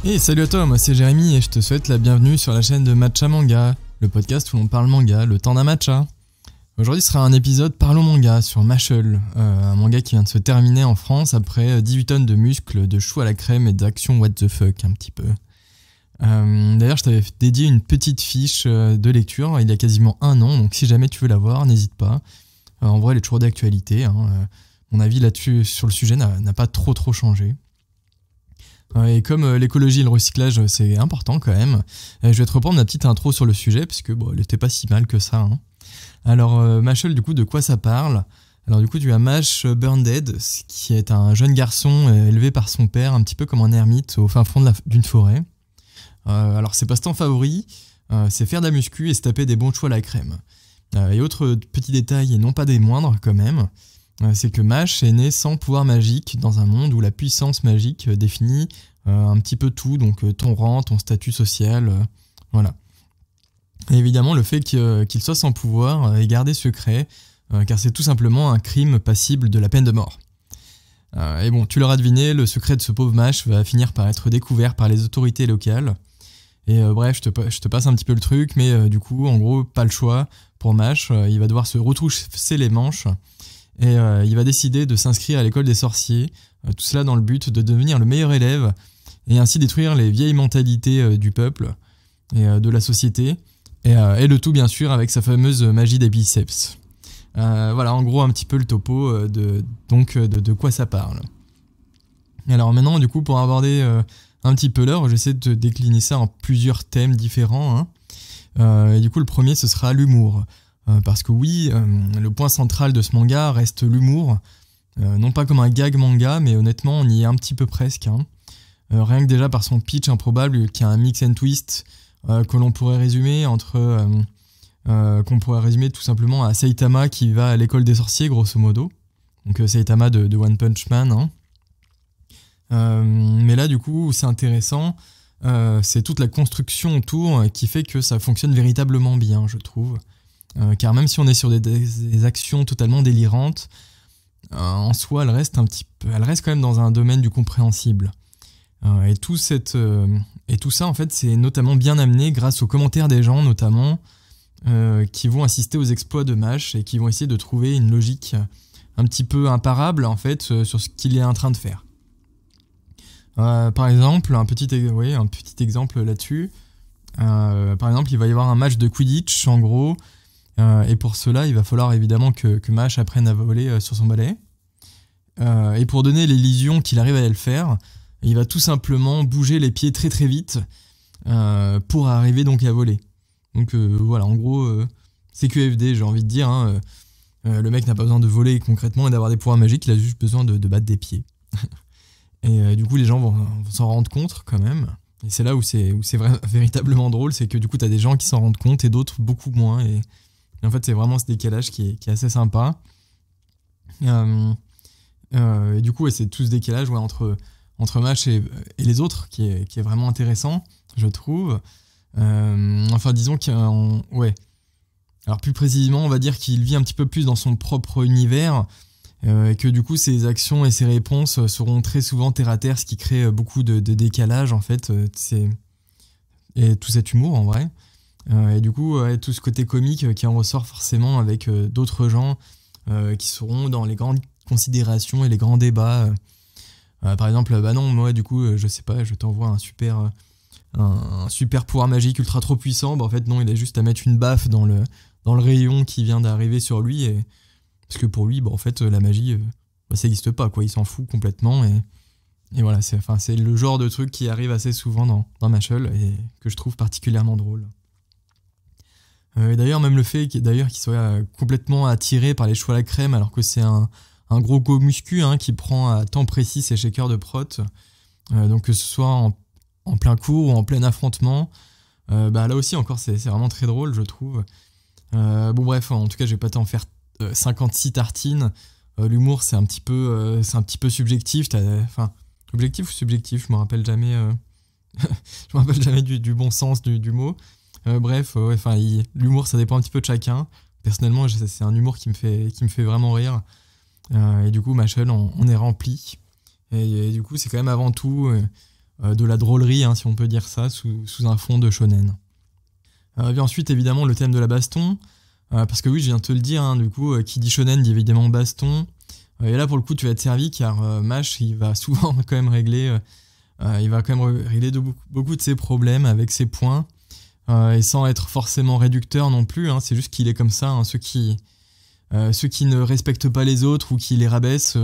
Hey, salut à toi, moi c'est Jérémy et je te souhaite la bienvenue sur la chaîne de Matcha Manga, le podcast où l'on parle manga, le temps d'un matcha. Aujourd'hui sera un épisode Parlons manga sur Mashle, un manga qui vient de se terminer en France après 18 tonnes de muscles, de choux à la crème et d'actions what the fuck un petit peu. D'ailleurs je t'avais dédié une petite fiche de lecture il y a quasiment un an, donc si jamais tu veux la voir, n'hésite pas. En vrai elle est toujours d'actualité, mon avis là-dessus sur le sujet n'a pas trop changé. Et comme l'écologie et le recyclage c'est important quand même, je vais te reprendre ma petite intro sur le sujet parce que bon, elle était pas si mal que ça. Alors Mashle, du coup, de quoi ça parle? Alors du coup tu as Mash Burndead qui est un jeune garçon élevé par son père un petit peu comme un ermite au fin fond d'une forêt. Alors ses passe-temps favoris c'est faire de la muscu et se taper des bons choux à la crème. Et autre petit détail et non pas des moindres quand même, c'est que Mash est né sans pouvoir magique dans un monde où la puissance magique définit un petit peu tout, donc ton rang, ton statut social, voilà. Et évidemment le fait qu'il soit sans pouvoir est gardé secret, car c'est tout simplement un crime passible de la peine de mort. Et bon, tu l'auras deviné, le secret de ce pauvre Mash va finir par être découvert par les autorités locales. Et bref, je te passe un petit peu le truc, mais du coup, en gros, pas le choix pour Mash, il va devoir se retrousser les manches. Et il va décider de s'inscrire à l'école des sorciers, tout cela dans le but de devenir le meilleur élève et ainsi détruire les vieilles mentalités du peuple et de la société, et le tout bien sûr avec sa fameuse magie des biceps. Voilà en gros un petit peu le topo de quoi ça parle. Alors maintenant du coup pour aborder un petit peu l'heure, j'essaie de décliner ça en plusieurs thèmes différents. Et du coup le premier ce sera l'humour. Parce que oui, le point central de ce manga reste l'humour, non pas comme un gag manga, mais honnêtement on y est un petit peu presque. Rien que déjà par son pitch improbable qui a un mix and twist que l'on pourrait résumer qu'on pourrait résumer tout simplement à Saitama qui va à l'école des sorciers grosso modo, donc Saitama de One Punch Man. Mais là du coup c'est intéressant, c'est toute la construction autour qui fait que ça fonctionne véritablement bien je trouve. Car même si on est sur des actions totalement délirantes, en soi, elle reste quand même dans un domaine du compréhensible. Et tout ça, en fait, c'est notamment bien amené grâce aux commentaires des gens, notamment, qui vont assister aux exploits de Mash et qui vont essayer de trouver une logique un petit peu imparable, en fait, sur ce qu'il est en train de faire. Par exemple, un petit exemple là-dessus. Par exemple, il va y avoir un match de Quidditch, en gros. Et pour cela, il va falloir évidemment que Mash apprenne à voler sur son balai. Et pour donner l'illusion qu'il arrive à le faire, il va tout simplement bouger les pieds très très vite pour arriver donc à voler. Donc voilà, en gros, c'est QFD, j'ai envie de dire. Le mec n'a pas besoin de voler concrètement et d'avoir des pouvoirs magiques, il a juste besoin de battre des pieds. Et du coup, les gens vont s'en rendre compte quand même. Et c'est là où c'est véritablement drôle, c'est que du coup, t'as des gens qui s'en rendent compte et d'autres beaucoup moins. Et en fait, c'est vraiment ce décalage qui est assez sympa. Et du coup, c'est tout ce décalage entre Mash et les autres qui est vraiment intéressant, je trouve. Enfin, disons alors plus précisément, on va dire qu'il vit un petit peu plus dans son propre univers et que du coup, ses actions et ses réponses seront très souvent terre à terre, ce qui crée beaucoup de décalage en fait. Et tout cet humour en vrai. Et du coup, tout ce côté comique qui en ressort forcément avec d'autres gens qui seront dans les grandes considérations et les grands débats. Par exemple, bah non, moi du coup, je sais pas, je t'envoie un super pouvoir magique ultra trop puissant. Bah en fait non, il a juste à mettre une baffe dans le rayon qui vient d'arriver sur lui. Parce que pour lui, bah en fait, la magie, ça n'existe pas, quoi. Il s'en fout complètement. Et voilà, c'est le genre de truc qui arrive assez souvent dans Mashle et que je trouve particulièrement drôle. Et d'ailleurs, même le fait qu'il soit complètement attiré par les choux à la crème, alors que c'est un gros go muscu qui prend à temps précis ses shakers de prot, donc que ce soit en plein cours ou en plein affrontement, bah là aussi encore c'est vraiment très drôle je trouve. Bon bref, en tout cas je vais pas t'en faire 56 tartines. L'humour c'est un petit peu subjectif, objectif ou subjectif, je me rappelle jamais du bon sens du mot. Bref, ouais, enfin, l'humour, ça dépend un petit peu de chacun. Personnellement, c'est un humour qui me fait vraiment rire. Et du coup, Mashle, on est rempli. Et du coup, c'est quand même avant tout de la drôlerie, hein, si on peut dire ça, sous un fond de shonen. Vient ensuite, évidemment, le thème de la baston. Parce que oui, je viens de te le dire, hein, du coup, qui dit shonen dit évidemment baston. Et là, pour le coup, tu vas être servi, car Mash, il va souvent quand même régler beaucoup de ses problèmes avec ses points. Et sans être forcément réducteur non plus, hein, c'est juste qu'il est comme ça, hein, ceux qui ne respectent pas les autres ou qui les rabaissent,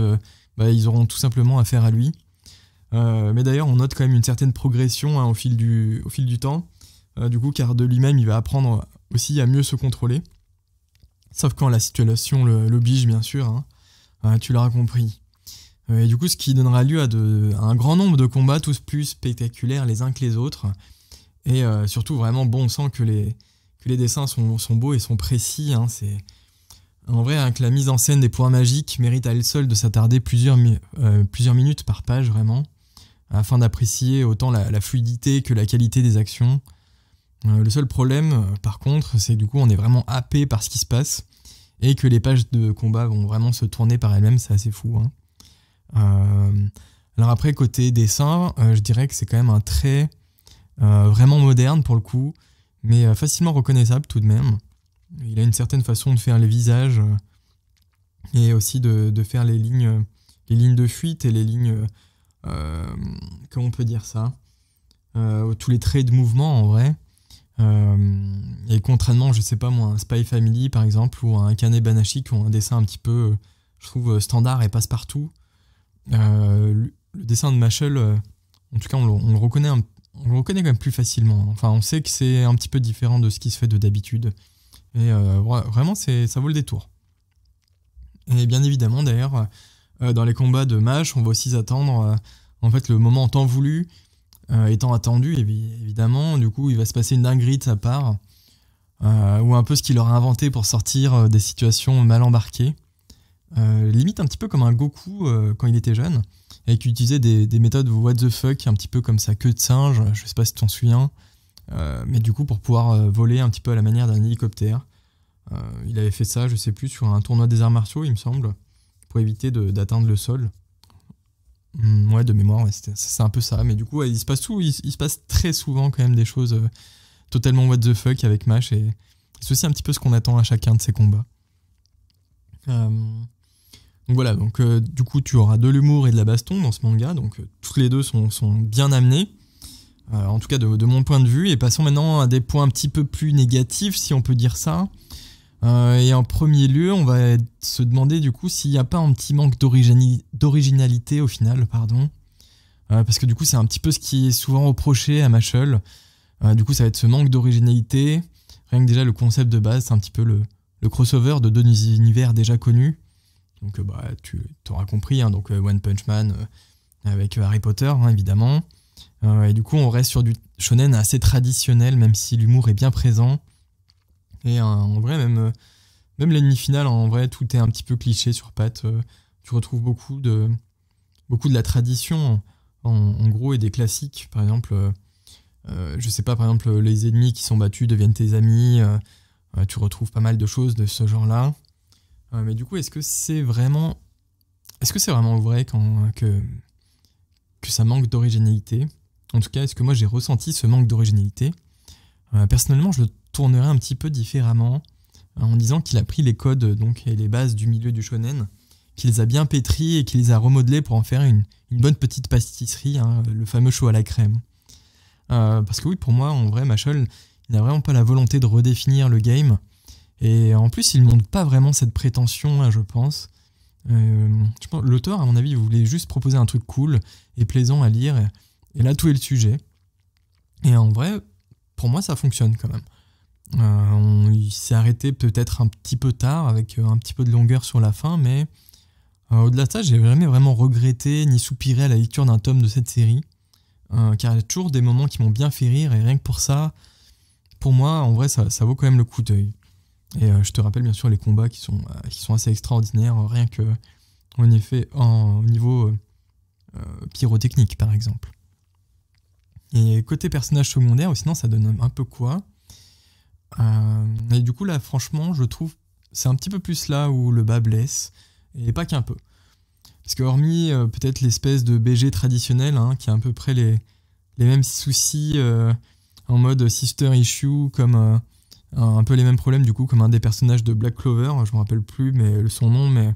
ils auront tout simplement affaire à lui. Mais d'ailleurs, on note quand même une certaine progression, hein, au fil du temps, du coup, car de lui-même, il va apprendre aussi à mieux se contrôler, sauf quand la situation l'oblige, bien sûr, hein, tu l'auras compris. Et du coup, ce qui donnera lieu à un grand nombre de combats, tous plus spectaculaires les uns que les autres. Et surtout, vraiment, bon, on sent que les dessins sont beaux et sont précis. Hein, en vrai, hein, que la mise en scène des pouvoirs magiques mérite à elle seule de s'attarder plusieurs minutes par page, vraiment, afin d'apprécier autant la fluidité que la qualité des actions. Le seul problème, par contre, c'est que du coup, on est vraiment happé par ce qui se passe et que les pages de combat vont vraiment se tourner par elles-mêmes, c'est assez fou. Hein. Alors après, côté dessin, je dirais que c'est quand même un trait vraiment moderne pour le coup, mais facilement reconnaissable tout de même. Il a une certaine façon de faire les visages et aussi de faire les lignes de fuite et les lignes, comment on peut dire ça, tous les traits de mouvement en vrai. Et contrairement, je sais pas moi, un Spy Family par exemple ou un Kane Banashi qui ont un dessin un petit peu, je trouve, standard et passe-partout. Le dessin de Mashle, en tout cas on le reconnaît quand même plus facilement. Enfin, on sait que c'est un petit peu différent de ce qui se fait d'habitude. Et vraiment, ça vaut le détour. Et bien évidemment, d'ailleurs, dans les combats de Mash, on va aussi s'attendre, en fait, le moment en temps voulu étant attendu, évidemment. Du coup, il va se passer une dinguerie de sa part, ou un peu ce qu'il aura inventé pour sortir des situations mal embarquées. Limite un petit peu comme un Goku quand il était jeune, et qui utilisait des méthodes what the fuck, un petit peu comme sa queue de singe, je sais pas si tu t'en souviens, mais du coup pour pouvoir voler un petit peu à la manière d'un hélicoptère. Il avait fait ça, je sais plus, sur un tournoi des arts martiaux, il me semble, pour éviter d'atteindre le sol. Ouais, de mémoire, ouais, c'est un peu ça, mais du coup, ouais, il se passe très souvent quand même des choses totalement what the fuck avec Mash, et c'est aussi un petit peu ce qu'on attend à chacun de ces combats. Donc voilà, du coup tu auras de l'humour et de la baston dans ce manga, donc tous les deux sont bien amenés, en tout cas de mon point de vue, et passons maintenant à des points un petit peu plus négatifs, si on peut dire ça. Et en premier lieu, on va se demander du coup s'il n'y a pas un petit manque d'originalité au final, parce que du coup c'est un petit peu ce qui est souvent reproché à Mashle. Du coup ça va être ce manque d'originalité, rien que déjà le concept de base, c'est un petit peu le crossover de deux univers déjà connus. Donc tu t'auras compris, hein, donc One Punch Man avec Harry Potter, hein, évidemment. Et du coup on reste sur du shonen assez traditionnel, même si l'humour est bien présent. Et en vrai, même l'ennemi final, en vrai, tout est un petit peu cliché sur pattes. Tu retrouves beaucoup de la tradition, en gros, et des classiques. Par exemple, je sais pas, par exemple, les ennemis qui sont battus deviennent tes amis. Tu retrouves pas mal de choses de ce genre-là. Mais du coup, est-ce que c'est vraiment vrai que ça manque d'originalité? En tout cas, est-ce que moi j'ai ressenti ce manque d'originalité? Personnellement, je le tournerais un petit peu différemment, en disant qu'il a pris les codes donc, et les bases du milieu du shonen, qu'il les a bien pétris et qu'il les a remodelés pour en faire une bonne petite pâtisserie, hein, le fameux chaud à la crème. Parce que oui, pour moi, en vrai, Mashle, il n'a vraiment pas la volonté de redéfinir le game, et en plus, il ne montre pas vraiment cette prétention, là, je pense. L'auteur, à mon avis, il voulait juste proposer un truc cool et plaisant à lire, et là, tout est le sujet. Et en vrai, pour moi, ça fonctionne quand même. Il s'est arrêté peut-être un petit peu tard, avec un petit peu de longueur sur la fin, mais au-delà de ça, j'ai jamais vraiment regretté ni soupiré à la lecture d'un tome de cette série, car il y a toujours des moments qui m'ont bien fait rire, et rien que pour ça, pour moi, en vrai, ça vaut quand même le coup d'œil. Et je te rappelle bien sûr les combats qui sont assez extraordinaires, rien que au niveau pyrotechnique, par exemple. Et côté personnage secondaire, sinon ça donne un peu quoi. Et du coup là franchement je trouve c'est un petit peu plus là où le bas blesse, et pas qu'un peu. Parce que hormis peut-être l'espèce de BG traditionnel, hein, qui a à peu près les mêmes soucis en mode sister issue, comme un peu les mêmes problèmes du coup, comme un des personnages de Black Clover, je me rappelle plus mais son nom, mais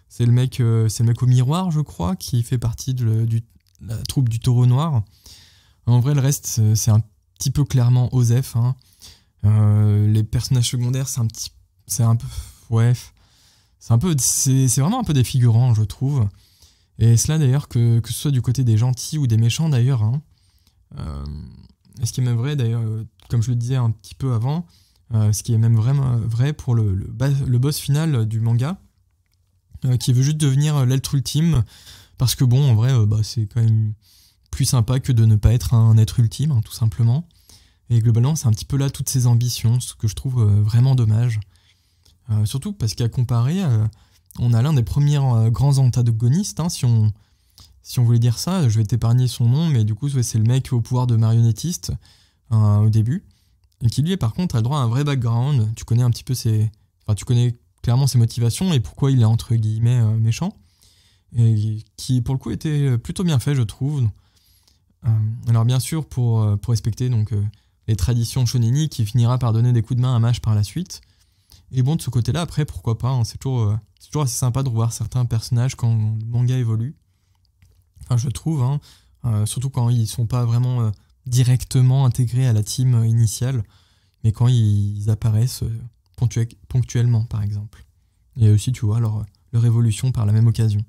c'est le mec au miroir je crois, qui fait partie de la troupe du Taureau Noir. En vrai le reste c'est un petit peu clairement Osef, hein. Les personnages secondaires c'est vraiment un peu des figurants je trouve, et cela d'ailleurs que ce soit du côté des gentils ou des méchants d'ailleurs, hein. Et ce qui est même vrai d'ailleurs, comme je le disais un petit peu avant, ce qui est même vraiment vrai pour le boss final du manga, qui veut juste devenir l'être ultime, parce que bon en vrai c'est quand même plus sympa que de ne pas être un être ultime, hein, tout simplement. Et globalement c'est un petit peu là toutes ses ambitions, ce que je trouve vraiment dommage. Surtout parce qu'à comparer, on a l'un des premiers grands antagonistes, hein, si on voulait dire ça. Je vais t'épargner son nom, mais du coup c'est le mec au pouvoir de marionnettiste au début, et qui lui par contre a le droit à un vrai background. Tu connais un petit peu tu connais clairement ses motivations et pourquoi il est entre guillemets méchant, et qui pour le coup était plutôt bien fait je trouve. Alors bien sûr pour respecter donc les traditions shoneni, qui finira par donner des coups de main à Mash par la suite. Et bon, de ce côté-là, après, pourquoi pas, hein, c'est toujours assez sympa de revoir certains personnages quand le manga évolue. Enfin, je trouve, hein, surtout quand ils sont pas vraiment directement intégrés à la team initiale, mais quand ils apparaissent ponctuellement, par exemple. Et aussi, tu vois, leur évolution par la même occasion.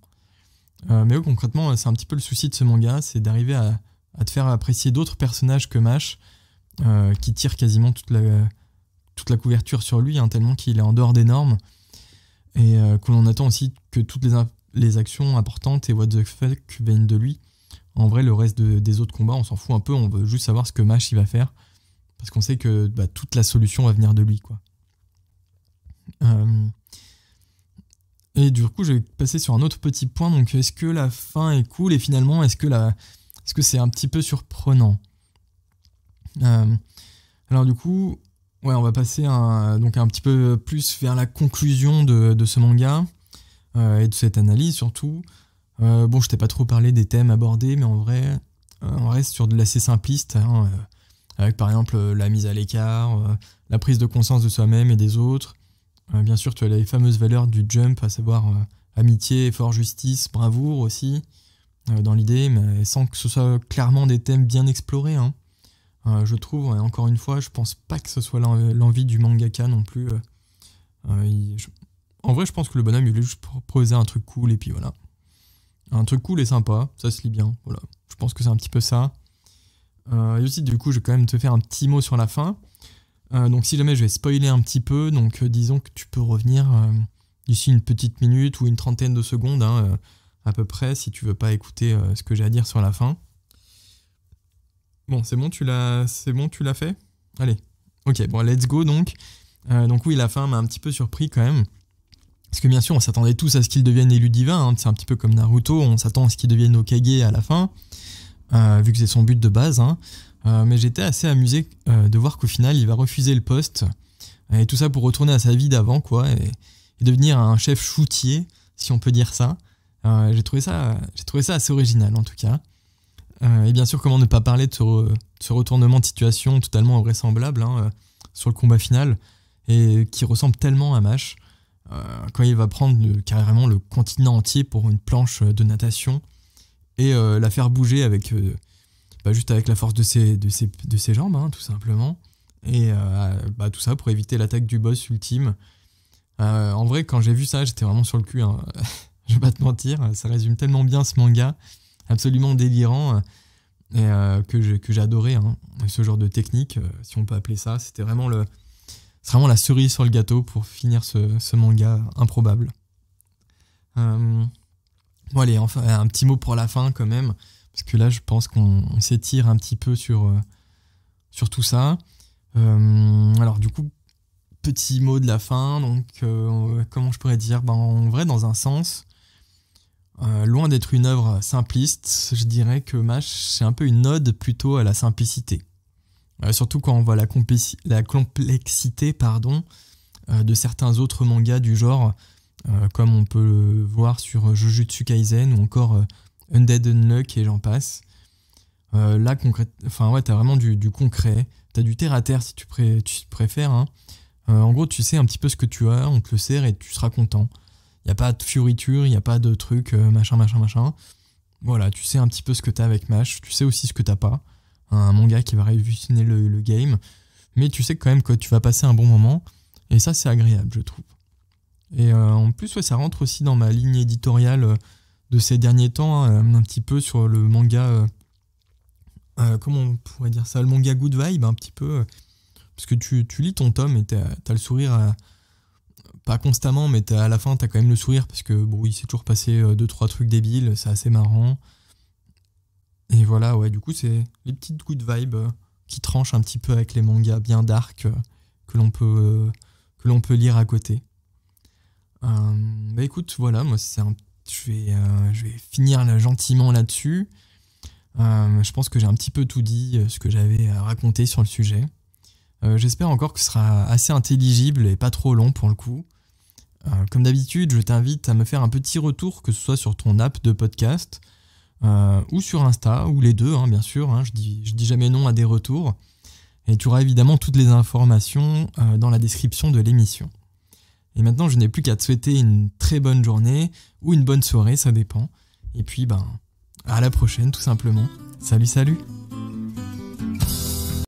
Mais eux, concrètement, c'est un petit peu le souci de ce manga, c'est d'arriver à te faire apprécier d'autres personnages que Mash, qui tirent quasiment toute la couverture sur lui, hein, tellement qu'il est en dehors des normes, et que l'on attend aussi que toutes les actions importantes et what the fuck viennent de lui. En vrai, le reste des autres combats, on s'en fout un peu, on veut juste savoir ce que Mash il va faire, parce qu'on sait que toute la solution va venir de lui, quoi. Et du coup, je vais passer sur un autre petit point. Donc, est-ce que la fin est cool, et finalement, est-ce que c'est un petit peu surprenant? Alors du coup, ouais, on va passer donc un petit peu plus vers la conclusion de ce manga, et de cette analyse surtout. Bon, je t'ai pas trop parlé des thèmes abordés, mais en vrai, on reste sur de l'assez simpliste, hein, avec par exemple la mise à l'écart, la prise de conscience de soi-même et des autres. Bien sûr, tu as les fameuses valeurs du Jump, à savoir amitié, effort, justice, bravoure aussi, dans l'idée, mais sans que ce soit clairement des thèmes bien explorés, hein. Je trouve, et encore une fois, je pense pas que ce soit l'envie du mangaka non plus. En vrai, je pense que le bonhomme, il voulait juste proposer un truc cool, et puis voilà. Un truc cool et sympa, ça se lit bien, voilà. Je pense que c'est un petit peu ça. Et aussi, du coup, je vais quand même te faire un petit mot sur la fin. Donc si jamais je vais spoiler un petit peu, donc disons que tu peux revenir d'ici une petite minute ou une trentaine de secondes, hein, à peu près, si tu veux pas écouter ce que j'ai à dire sur la fin. Bon, c'est bon, tu l'as fait? Allez, ok, bon, let's go donc. Donc oui, la fin m'a un petit peu surpris quand même. Parce que bien sûr, on s'attendait tous à ce qu'il devienne élu divin, hein. C'est un petit peu comme Naruto, on s'attend à ce qu'il devienne Hokage à la fin, vu que c'est son but de base, hein. Mais j'étais assez amusé de voir qu'au final, il va refuser le poste, et tout ça pour retourner à sa vie d'avant, quoi, et devenir un chef shootier, si on peut dire ça. J'ai trouvé ça assez original, en tout cas. Et bien sûr, comment ne pas parler de ce retournement de situation totalement invraisemblable, hein, sur le combat final, et qui ressemble tellement à Mash, quand il va prendre carrément le continent entier pour une planche de natation, et la faire bouger avec... juste avec la force de ses jambes, hein, tout simplement. Et tout ça pour éviter l'attaque du boss ultime. En vrai, quand j'ai vu ça, j'étais vraiment sur le cul, hein. Je vais pas te mentir, ça résume tellement bien ce manga, absolument délirant, et que j'ai adoré, hein, ce genre de technique, si on peut appeler ça. C'est vraiment la cerise sur le gâteau pour finir ce manga improbable. Bon allez, enfin, un petit mot pour la fin quand même. Parce que là, je pense qu'on s'étire un petit peu sur tout ça. Alors du coup, petit mot de la fin. Donc, comment je pourrais dire ? En vrai, dans un sens, loin d'être une œuvre simpliste, je dirais que Mash, c'est un peu une ode plutôt à la simplicité. Surtout quand on voit la complexité de certains autres mangas du genre, comme on peut le voir sur Jujutsu Kaisen ou encore Undead Unluck et j'en passe. Là, t'as vraiment du concret. T'as du terre-à-terre si tu préfères. Hein. En gros, tu sais un petit peu ce que tu as, on te le sert et tu seras content. Il n'y a pas de fioriture, il n'y a pas de trucs machin. Voilà, tu sais un petit peu ce que t'as avec MASH, tu sais aussi ce que t'as pas. Un manga qui va révolutionner le game. Mais tu sais quand même que tu vas passer un bon moment. Et ça, c'est agréable, je trouve. Et en plus, ça rentre aussi dans ma ligne éditoriale de ces derniers temps, un petit peu sur le manga... comment on pourrait dire ça, le manga good vibe un petit peu, parce que tu lis ton tome et t'as le sourire, pas constamment, mais à la fin t'as quand même le sourire parce que bon, il s'est toujours passé 2-3 trucs débiles, c'est assez marrant. Et voilà, ouais, du coup c'est les petites good vibes qui tranchent un petit peu avec les mangas bien dark que l'on peut lire à côté. Bah écoute, voilà, moi je vais finir là, gentiment là-dessus. Je pense que j'ai un petit peu tout dit, ce que j'avais à raconter sur le sujet. J'espère encore que ce sera assez intelligible et pas trop long pour le coup. Comme d'habitude, je t'invite à me faire un petit retour, que ce soit sur ton app de podcast ou sur Insta, ou les deux, hein, bien sûr. Hein, je dis jamais non à des retours. Et tu auras évidemment toutes les informations dans la description de l'émission. Et maintenant, je n'ai plus qu'à te souhaiter une très bonne journée ou une bonne soirée, ça dépend. Et puis, à la prochaine, tout simplement. Salut.